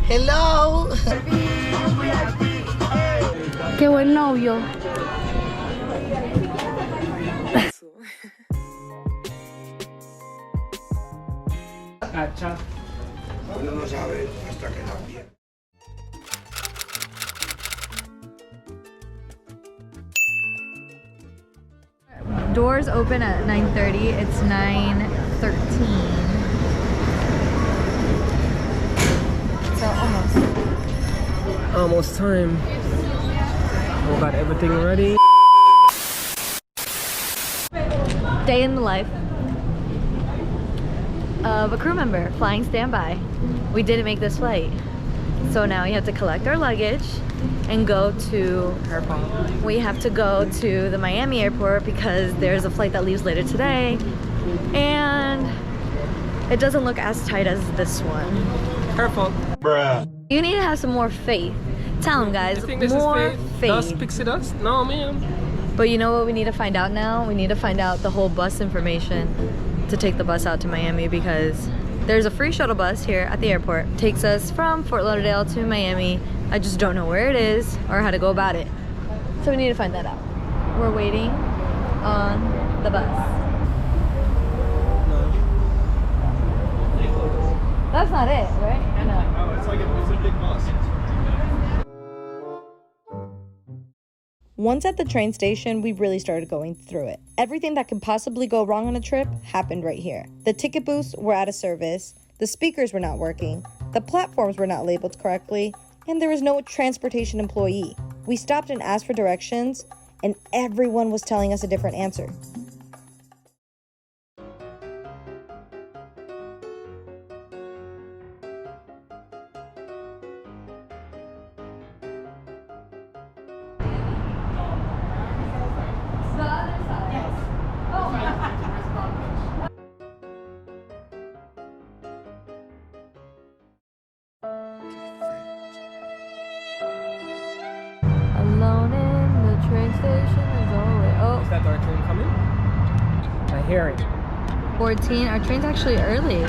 Hello. Qué buen novio. Uno no sabe hasta que la pierde. Doors open at 9:30. It's 9:13. So Almost time. We got everything ready. day in the life of a crew member flying standby. We didn't make this flight, so now we have to collect our luggage and go to we have to go to the Miami airport because there's a flight that leaves later today, and it doesn't look as tight as this one. Her fault. Bruh. You need to have some more faith. Tell them, guys, You think this more is faith. Dust pixie dust? No, man. But you know what we need to find out now? We need to find out the whole bus information to take the bus out to Miami, because there's a free shuttle bus here at the airport. It takes us from Fort Lauderdale to Miami. I just don't know where it is or how to go about it. So we need to find that out. We're waiting on the bus. No. That's not it, right? No. Oh, it's a big bus. Once at the train station, we really started going through it. Everything that could possibly go wrong on a trip happened right here. The ticket booths were out of service, the speakers were not working, the platforms were not labeled correctly, and there was no transportation employee. We stopped and asked for directions, and everyone was telling us a different answer. Alone in the train station as always. Is that our train coming? I hear it. 14. Our train's actually early.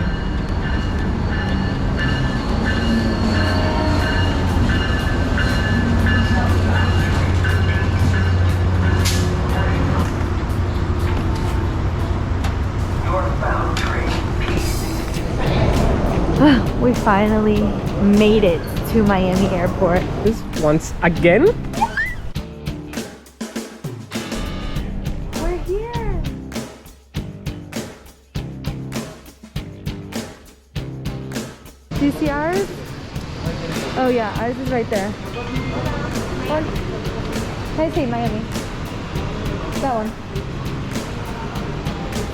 Northbound train. We finally made it to Miami Airport. This once again? We're here. Do you see ours? Oh yeah, ours is right there. One. Can I see Miami? That one.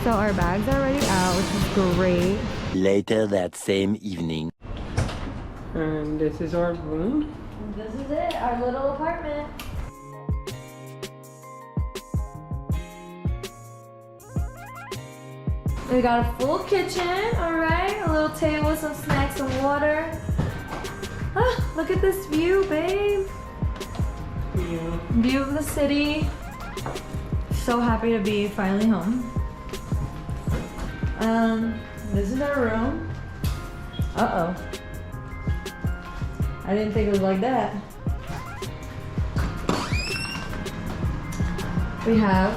So our bags are already out, which is great. Later that same evening. And this is our room. This is it, our little apartment. We got a full kitchen, all right? A little table with some snacks and water. Ah, look at this view, babe. Yeah. View of the city. So happy to be finally home. This is our room. Uh-oh. I didn't think it was like that. We have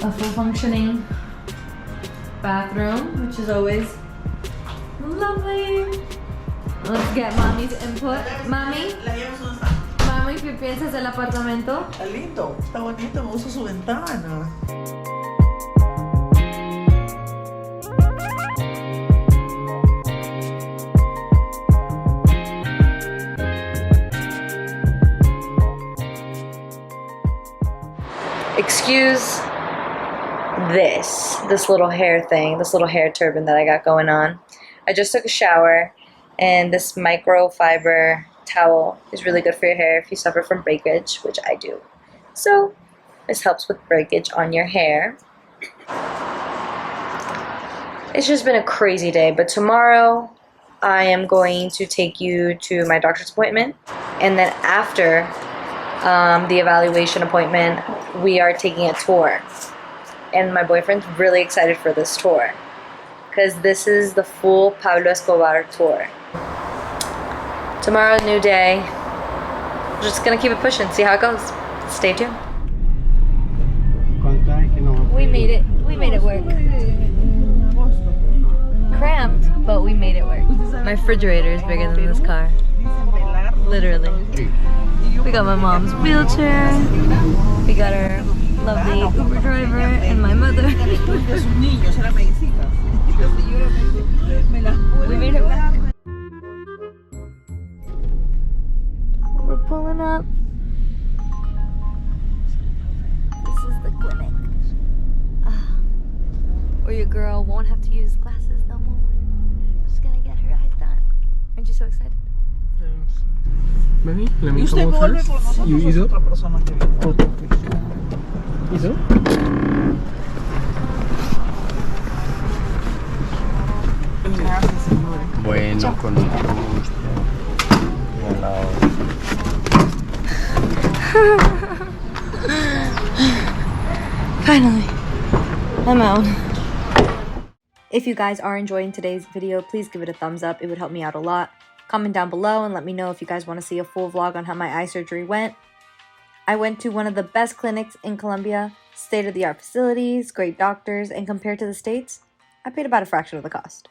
a full functioning bathroom, which is always lovely. Let's get mommy's input. Mommy, ¿qué piensas del apartamento? Está lindo, está bonito, me gusta su ventana. Excuse this little hair thing, this little hair turban that I got going on. I just took a shower, and this microfiber towel is really good for your hair if you suffer from breakage, which I do. So this helps with breakage on your hair. It's just been a crazy day, but tomorrow I am going to take you to my doctor's appointment, and then after the evaluation appointment, we are taking a tour. And my boyfriend's really excited for this tour because this is the full Pablo Escobar tour. Tomorrow, new day. We're just gonna keep it pushing, see how it goes. Stay tuned. We made it. We made it work. Cramped, but we made it work. My refrigerator is bigger than this car. Literally. We got my mom's wheelchair. We got our lovely Uber driver and my mother. We made it work. We're pulling up. This is the clinic. Where your girl won't have to use glasses no more. She's gonna get her eyes done. Aren't you so excited? Maybe let me come out first. You ease up. Ease up. Bueno, con mucho gusto. Finally, I'm out. If you guys are enjoying today's video, please give it a thumbs up. It would help me out a lot. Comment down below and let me know if you guys want to see a full vlog on how my eye surgery went. I went to one of the best clinics in Colombia, state-of-the-art facilities, great doctors, and compared to the States, I paid about a fraction of the cost.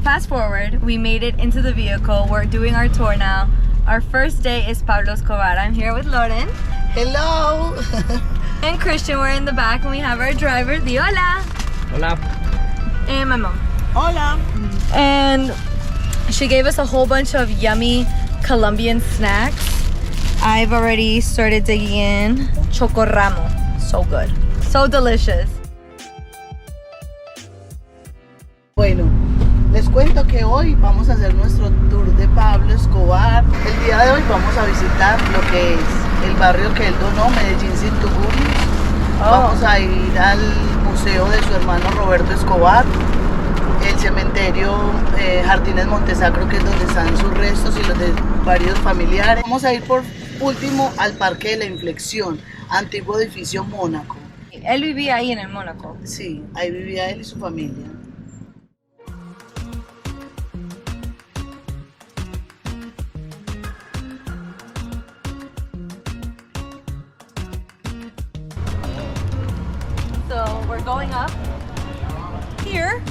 Fast forward, we made it into the vehicle. We're doing our tour now. Our first day is Pablo Escobar. I'm here with Lauren. Hello. And Christian, we're in the back, and we have our driver, Di Hola. Hola. And my mom. Hola. And she gave us a whole bunch of yummy Colombian snacks. I've already started digging in. Chocorramo. So good. So delicious. Bueno, les cuento que hoy vamos a hacer nuestro tour de Pablo Escobar. El día de hoy vamos a visitar lo que es el barrio que él donó, Medellin sin tugurios. Vamos a ir al museo de su hermano Roberto Escobar, el cementerio Jardines Montesacro, que es donde están sus restos y los de varios familiares. Vamos a ir por último al Parque de la Inflexión, antiguo edificio Mónaco. Él vivía ahí en el Mónaco. Sí, ahí vivía él y su familia. So we're going up here.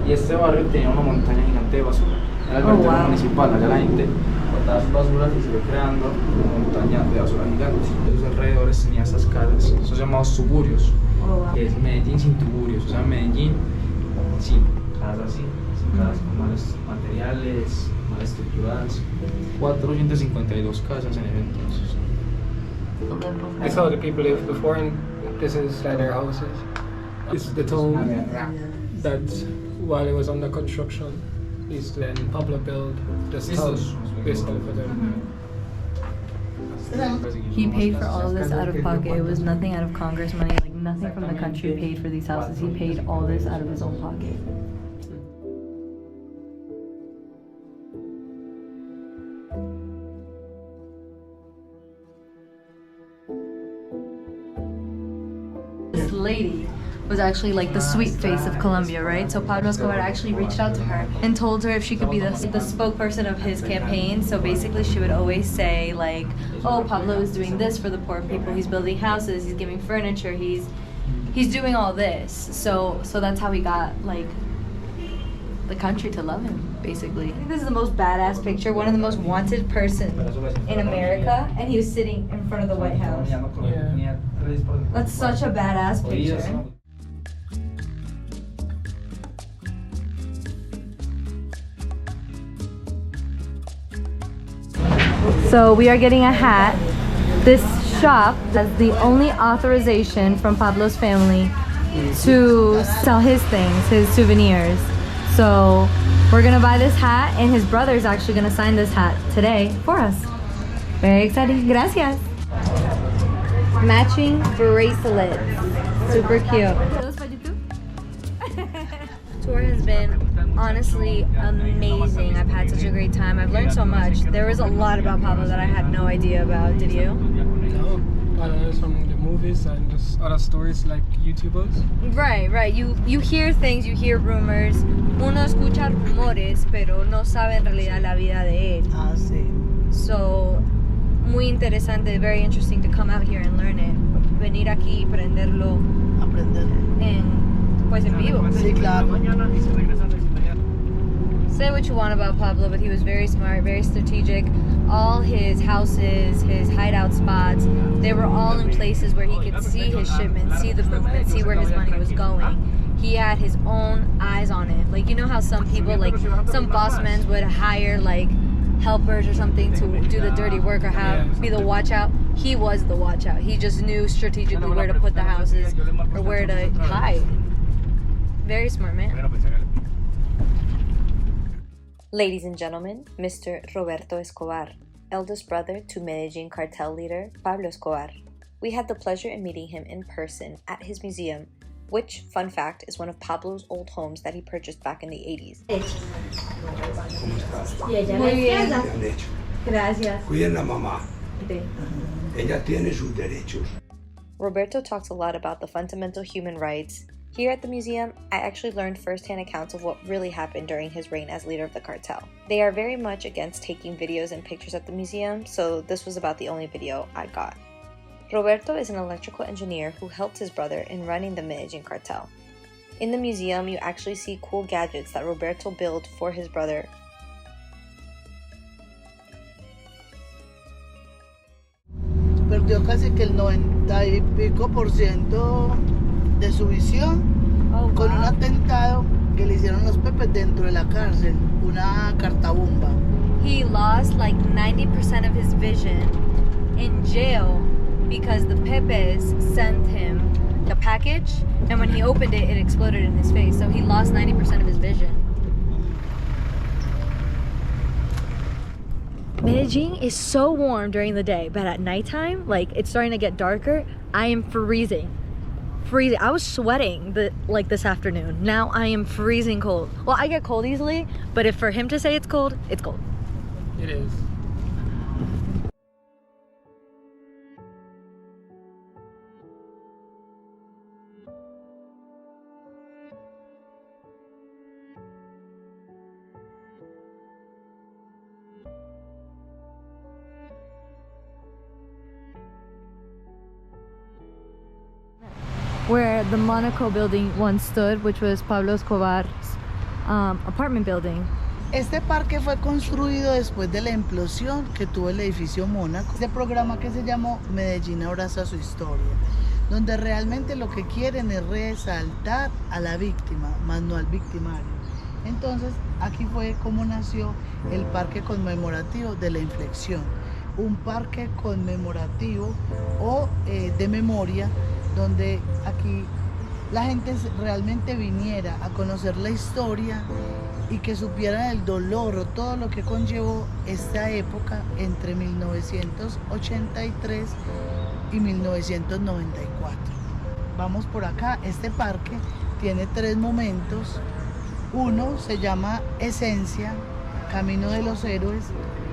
Y este barrio tenía una montaña gigante de basura. Era el vertedero municipal, allá la gente botaba sus basuras y se fue creando una montaña de basura gigante. En sus alrededores tenía estas casas, son llamados tugurios, que es Medellín sin tugurios, o sea, Medellín sin casas así, sin casas con malos materiales, mal estructuradas. 452 casas en ese entonces. This is how the people lived before, and this is their houses. This is the town that, while it was under construction, is then Pablo built this house based over there. He paid for all of this out of pocket. It was nothing out of Congress money, like nothing from the country paid for these houses. He paid all this out of his own pocket. This lady was actually like the sweet face of Colombia, right? So Pablo Escobar actually reached out to her and told her if she could be the spokesperson of his campaign. So basically she would always say like, oh, Pablo is doing this for the poor people. He's building houses, he's giving furniture, he's doing all this. So that's how he got like the country to love him, basically. I think this is the most badass picture, one of the most wanted person in America, and he was sitting in front of the White House. Yeah. That's such a badass picture. So we are getting a hat. This shop has the only authorization from Pablo's family to sell his things, his souvenirs. So we're gonna buy this hat, and his brother's actually gonna sign this hat today for us. Very exciting. Gracias. Matching bracelets. Super cute. Tour has been honestly amazing. I've had such a great time. I've learned so much. There was a lot about Pablo that I had no idea about. Did you? No, I learned from the movies and just other stories like YouTubers. Right. You hear things, you hear rumors. Uno escucha rumores, pero no sabe en realidad la vida de él. Ah, sí. So, muy interesante, very interesting to come out here and learn it. Venir aquí y aprenderlo Aprender. pues en vivo. Sí, claro. Say what you want about Pablo, but he was very smart, very strategic. All his houses, his hideout spots, they were all in places where he could see his shipments, see the movement, see where his money was going. He had his own eyes on it. Like, you know how some people, like some boss men would hire like helpers or something to do the dirty work or be the watch out. He was the watch out. He just knew strategically where to put the houses or where to hide. Very smart man. Ladies and gentlemen, Mr. Roberto Escobar, eldest brother to Medellin cartel leader Pablo Escobar. We had the pleasure in meeting him in person at his museum, which, fun fact, is one of Pablo's old homes that he purchased back in the 80s. Muy bien. Gracias. Cuiden a mamá. Ella tiene sus derechos. Roberto talks a lot about the fundamental human rights. Here at the museum, I actually learned firsthand accounts of what really happened during his reign as leader of the cartel. They are very much against taking videos and pictures at the museum, so this was about the only video I got. Roberto is an electrical engineer who helped his brother in running the Medellin cartel. In the museum, you actually see cool gadgets that Roberto built for his brother. Perdió casi que el 90 y pico % de su visión con un atentado que le hicieron los Pepes dentro de la cárcel, una cartabomba. He lost like 90% of his vision in jail because the Pepes sent him the package, and when he opened it, it exploded in his face. So he lost 90% of his vision. Medellin is so warm during the day, but at nighttime, like it's starting to get darker, I am freezing. I was sweating this afternoon. Now I am freezing cold. Well, I get cold easily, but if for him to say it's cold, it's cold. It is. Where the Monaco building once stood, which was Pablo Escobar's apartment building. Este parque fue construido después de la implosión que tuvo el edificio Mónaco. Este programa que se llamó Medellín abraza su historia, donde realmente lo que quieren es resaltar a la víctima, más no al victimario. Entonces, aquí fue como nació el parque conmemorativo de la inflexión. Un parque conmemorativo o de memoria, donde aquí la gente realmente viniera a conocer la historia y que supieran el dolor o todo lo que conllevó esta época entre 1983 y 1994. Vamos por acá. Este parque tiene 3 momentos. Uno se llama Esencia, Camino de los Héroes.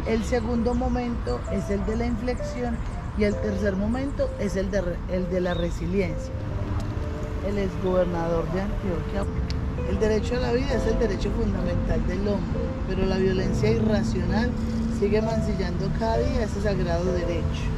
El segundo momento es el de la inflexión y el tercer momento es el de la resiliencia. El exgobernador de Antioquia. El derecho a la vida es el derecho fundamental del hombre, pero la violencia irracional sigue mancillando cada día ese sagrado derecho.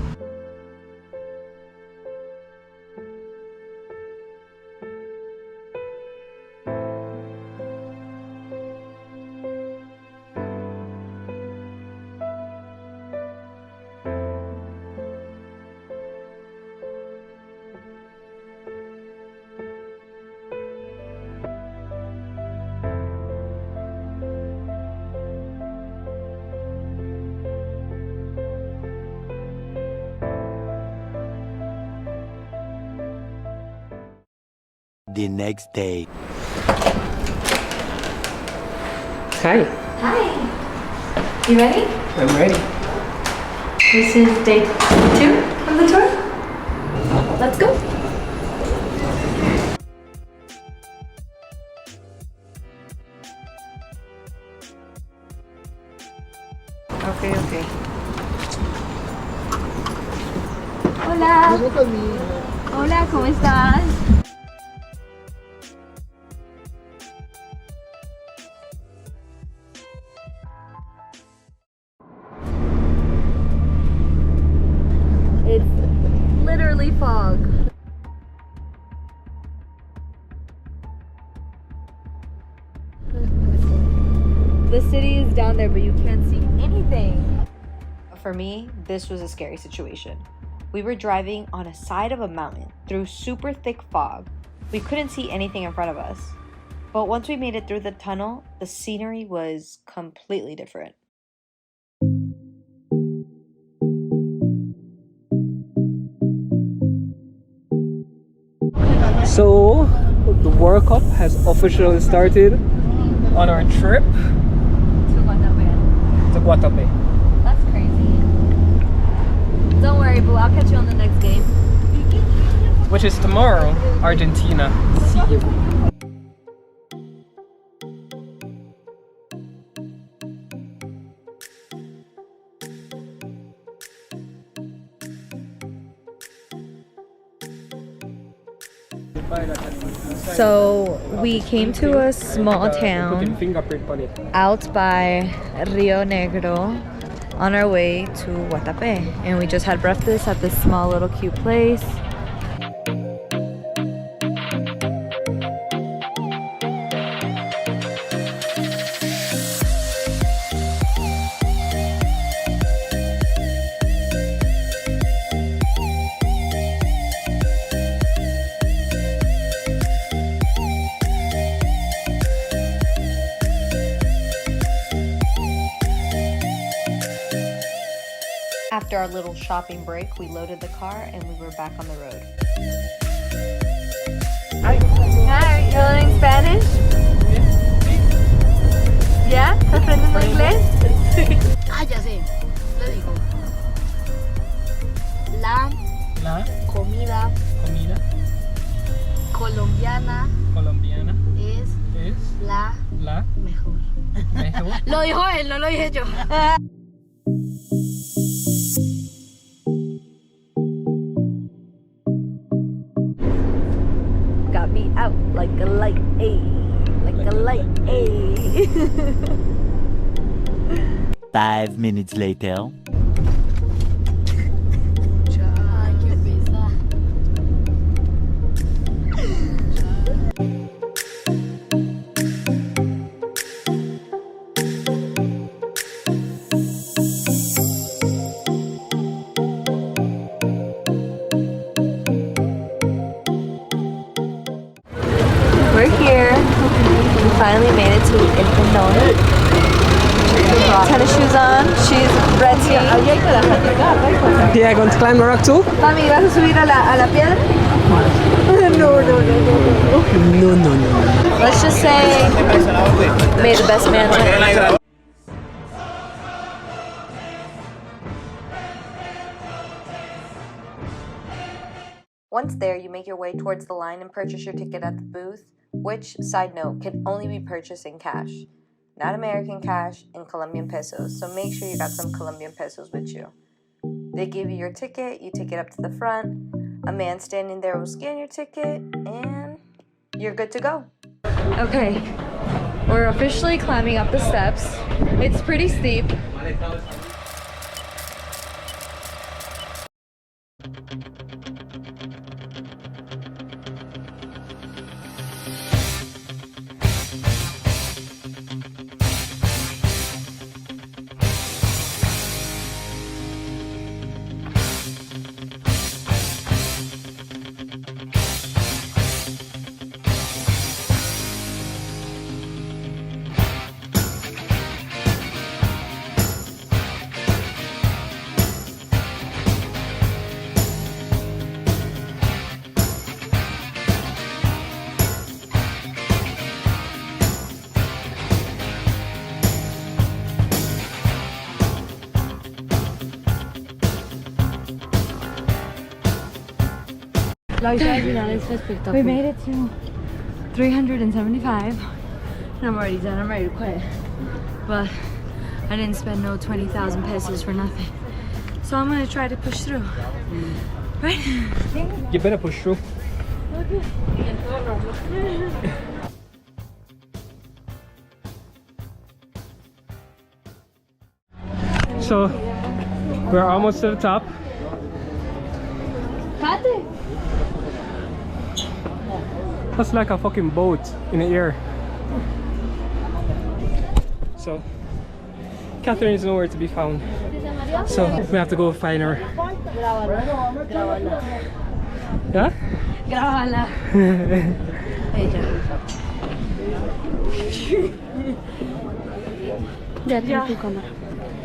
the next day. Hi, Hi. You ready? I'm ready. This is day 2 of the tour. Let's go. Okay. Hola. Hola, ¿cómo estás? It's literally fog. The city is down there, but you can't see anything. For me, this was a scary situation. We were driving on a side of a mountain through super thick fog. We couldn't see anything in front of us. But once we made it through the tunnel, the scenery was completely different. So, the World Cup has officially started on our trip to Guatape. That's crazy. Don't worry, boo. I'll catch you on the next game. Which is tomorrow, Argentina. See you. So we came to a small town out by Rio Negro on our way to Guatape, and we just had breakfast at this small little cute place. After our little shopping break, we loaded the car and we were back on the road. Hi, you learning Spanish? Yeah? ¿Estás aprendiendo inglés? Ah, ya sé, le digo. La comida colombiana es la mejor. Lo dijo él, no lo dije yo. Got me out like a light, like a light, 5 minutes later. Ay, qué pesa. We're here. We finally made it to El Pendón. Tennis shoes on. She's ready. Yeah, going to climb the rock too? Mami, ¿vas a subir a la piedra? No. No. Let's just say, may the best man win. Once there, you make your way towards the line and purchase your ticket at the booth, which, side note, can only be purchased in cash. Not American cash, in Colombian pesos, so make sure you got some Colombian pesos with you. They give you your ticket, you take it up to the front, a man standing there will scan your ticket, and you're good to go. Okay, we're officially climbing up the steps. It's pretty steep. La vista al final es espectacular. We made it to 375 and I'm already done. I'm ready to quit. But I didn't spend no 20,000 pesos for nothing. So I'm gonna try to push through. Right? You better push through. So we're almost to the top. That's like a fucking boat in the air. So Catherine is nowhere to be found. So we have to go find her. Yeah? Grábala. Ya tienes tu cámara.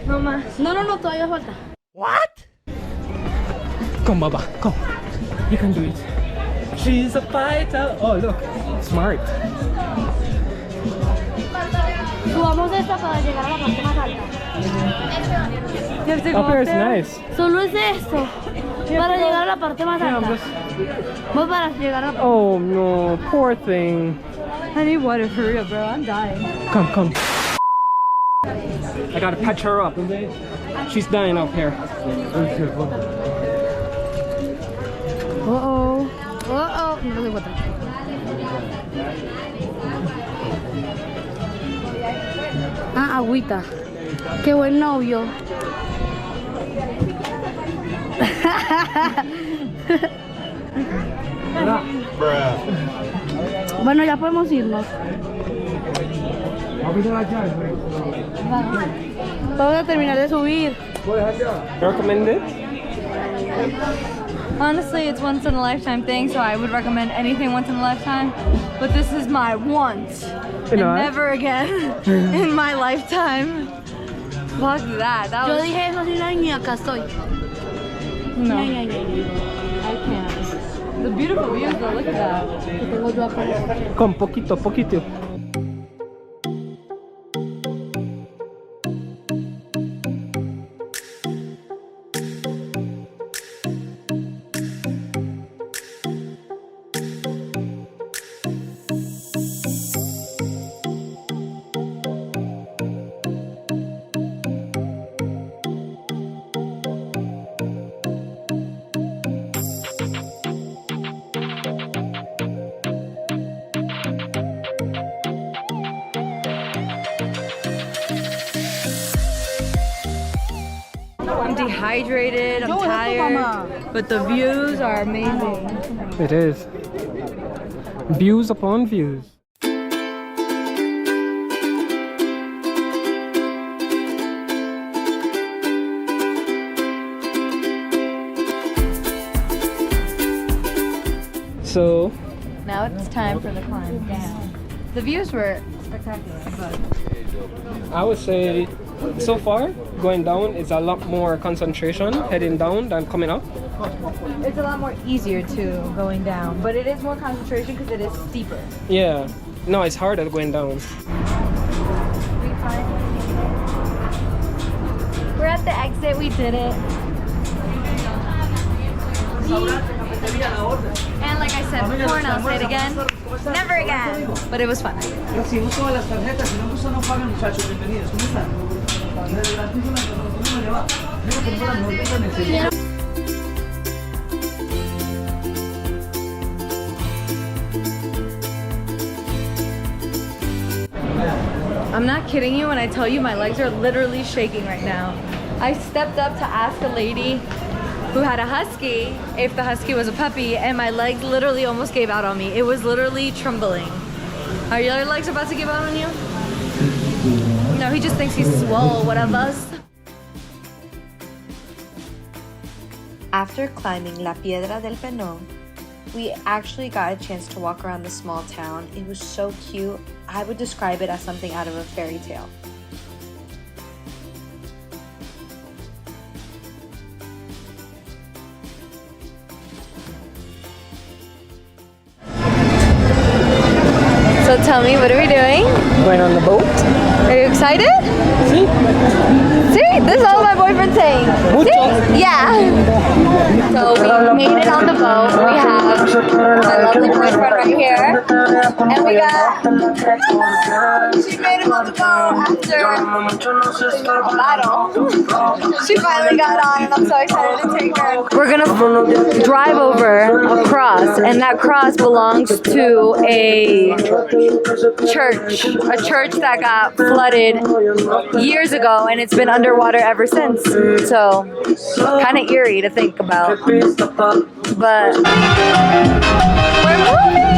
No más. No, todavía falta. Come, Baba, come. You can do it. She's a fighter. Oh, look, smart. Subamos esta para llegar a la parte más alta. You have to go Up here up is there? nice. Solo es esto. Para llegar a la parte más Yeah, I'm alta. just... Vamos para llegar a... Oh no, poor thing. I need water for real, bro. I'm dying. Come. I gotta patch her up. She's dying up here. Uh-oh. No lo encuentro. Ah, agüita. Qué buen novio. Bueno, ya podemos irnos. Vamos a terminar de subir. Recommend it? Honestly, it's once in a lifetime thing, so I would recommend anything once in a lifetime. But this is my once and never again in my lifetime. Fuck that. That Yo was... dije eso sin y acá estoy. No, Ña. I can't. The beautiful views though, look at that. Tengo yo acá. Come, poquito. I'm dehydrated, I'm tired, but the views are amazing. It is. Views upon views. So Now it's time for the climb down. The views were spectacular, but I would say so far going down is a lot more concentration heading down than coming up. it's a lot more easier too going down. But it is more concentration because it is steeper. Yeah. No, it's harder going down. We're at the exit, we did it. And like I said before, and I'll say it again, never again. But it was fun. Recibimos todas las tarjetas, si no gusta no pagan, muchachos, bienvenidos. ¿Cómo están? Desde las 5 de la tarde, ¿cómo le va? Venga, tenemos la mejor tienda en el centro. I'm not kidding you when I tell you my legs are literally shaking right now. I stepped up to ask a lady who had a husky if the husky was a puppy, and my legs literally almost gave out on me. It was literally trembling. Are your legs about to give out on you? No, he just thinks he's swole, one of us. After climbing La Piedra del Peñón, we actually got a chance to walk around the small town. It was so cute. I would describe it as something out of a fairy tale. So tell me, what are we doing? Going on the boat. Are you excited? See? See, this is all my boyfriend's saying. Mucho. See? Yeah. So we made it on the boat. We have lovely boyfriend right here. And we got... She made him on the boat after a battle. She finally got on and I'm so excited to take her. We're gonna drive over a cross, and that cross belongs to a church that got flooded years ago, and it's been underwater ever since. So kind of eerie to think about, but we're moving.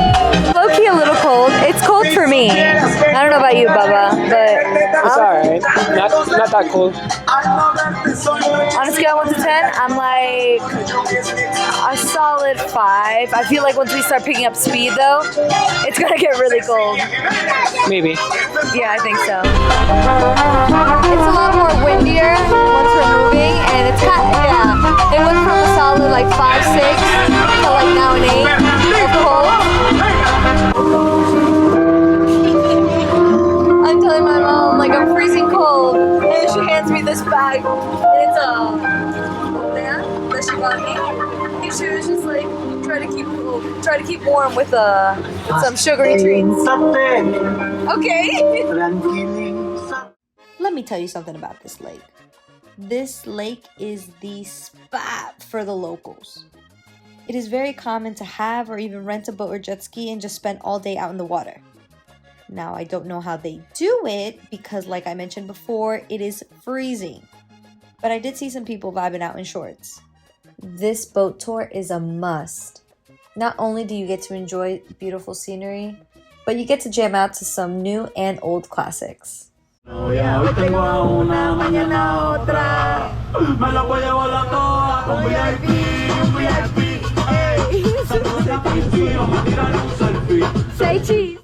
Low-key a little cold. It's cold for me. I don't know about you, Bubba, but It's alright. Not that cold. On a scale of 1 to 10, I'm like a solid 5. I feel like once we start picking up speed, though, it's gonna get really cold. Maybe. Yeah, I think so. It's a lot more windier once we're moving, and it's kind of, yeah. It went from a solid like 5, 6 to like now an 8 of cold. I'm telling my mom like I'm freezing cold, and she hands me this bag, and it's a that she got me. And she was just like try to keep warm with some sugary treats. Okay. Let me tell you something about this lake. This lake is the spot for the locals. It is very common to have or even rent a boat or jet ski and just spend all day out in the water. Now, I don't know how they do it because, like I mentioned before, it is freezing. But I did see some people vibing out in shorts. This boat tour is a must. Not only do you get to enjoy beautiful scenery, but you get to jam out to some new and old classics. Say cheese.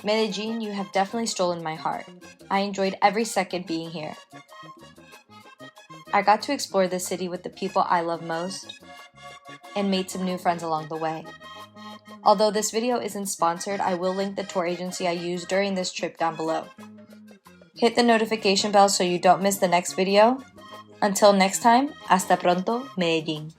Medellin, you have definitely stolen my heart. I enjoyed every second being here. I got to explore this city with the people I love most and made some new friends along the way. Although this video isn't sponsored, I will link the tour agency I used during this trip down below. Hit the notification bell so you don't miss the next video. Until next time, hasta pronto, Medellin.